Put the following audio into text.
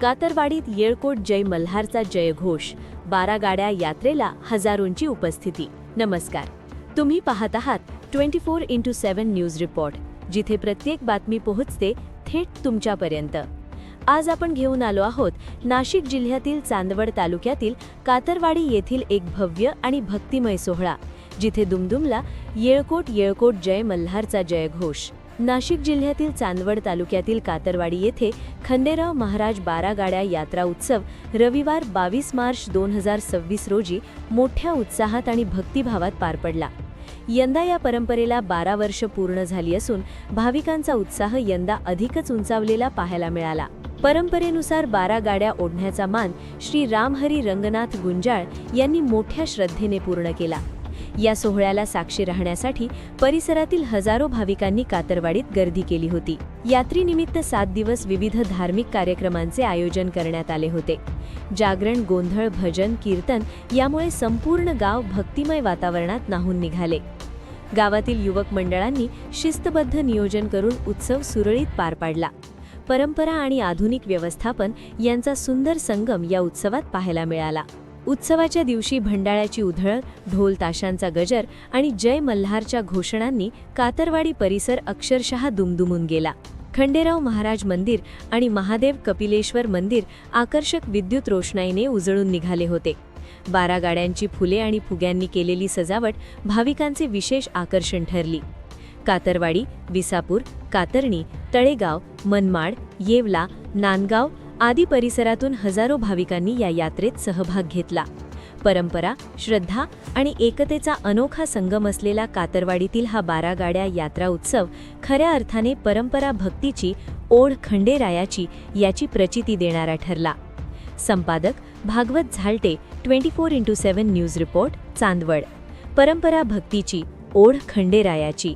कातरवाडीत येळकोट जय मल्हारचा जयघोष, 12 गाड्या यात्रेला हजारोंची उपस्थिती. नमस्कार, तुम्ही पाहत आहात 24x7 न्यूज रिपोर्ट, जिथे प्रत्येक बातमी पोहोचते थेट तुमच्यापर्यंत. आज आपण घेऊन आलो आहोत नाशिक जिल्ह्यातील चांदवड तालुक्यातील कातरवाडी येथील एक भव्य आणि भक्तिमय सोहळा, जिथे दुमदुमला येळकोट जय मल्हारचा जयघोष. नाशिक जिल्ह्यातील चांदवड तालुक्यातील कातरवाडी येथे खंडेराव महाराज 12 गाड्या यात्रा उत्सव रविवार 22 मार्च 2026 रोजी मोठ्या उत्साहात आणि भक्तिभावात पार पडला. यंदा या परंपरेला 12 वर्ष पूर्ण झाली असून भाविकांचा उत्साह यंदा अधिकच उंचावलेला पाहायला मिळाला. परंपरेनुसार 12 गाड्या ओढण्याचा मान श्री रामहरी रंगनाथ गुंजाळ यांनी मोठ्या श्रद्धेने पूर्ण केला. या सोहळ्याला साक्षी राहण्यासाठी परिसरातील हजारो भाविकांनी कातरवाडीत गर्दी केली होती. यात्रेनिमित्त 7 दिवस विविध धार्मिक कार्यक्रमांचे आयोजन करण्यात आले होते. जागरण, गोंधळ, भजन, कीर्तन यामुळे संपूर्ण गाव भक्तिमय वातावरणात न्हाऊन निघाले. गावातील युवक मंडळांनी शिस्तबद्ध नियोजन करून उत्सव सुरळीत पार पाडला. परंपरा आणि आधुनिक व्यवस्थापन यांचा सुंदर संगम या उत्सवात पाहायला मिळाला. उत्सवाच्या दिवशी भंडाळ्याची उधळण, ढोल ताशांचा गजर आणि जय मल्हारच्या घोषणांनी कातरवाडी परिसर अक्षरशः दुमदुमून गेला. खंडेराव महाराज मंदिर आणि महादेव कपिलेश्वर मंदिर आकर्षक विद्युत रोषणाईने उजळून निघाले होते. 12 गाड्यांची फुले आणि फुग्यांनी केलेली सजावट भाविकांचे विशेष आकर्षण ठरली. कातरवाडी, विसापूर, कातरणी, तळेगाव, मनमाड, येवला, नांदगाव आदी परिसरातून हजारो भाविकांनी या यात्रेत सहभाग घेतला. परंपरा, श्रद्धा आणि एकतेचा अनोखा संगम असलेला कातरवाडीतील हा 12 गाड्या यात्रा उत्सव खऱ्या अर्थाने परंपरा भक्तीची ओढ खंडेरायाची याची प्रचिती देणारा ठरला. संपादक Bhagwat झालटे, 24x7 news report, Chandwad. परंपरा भक्तीची ओढ खंडेरायाची.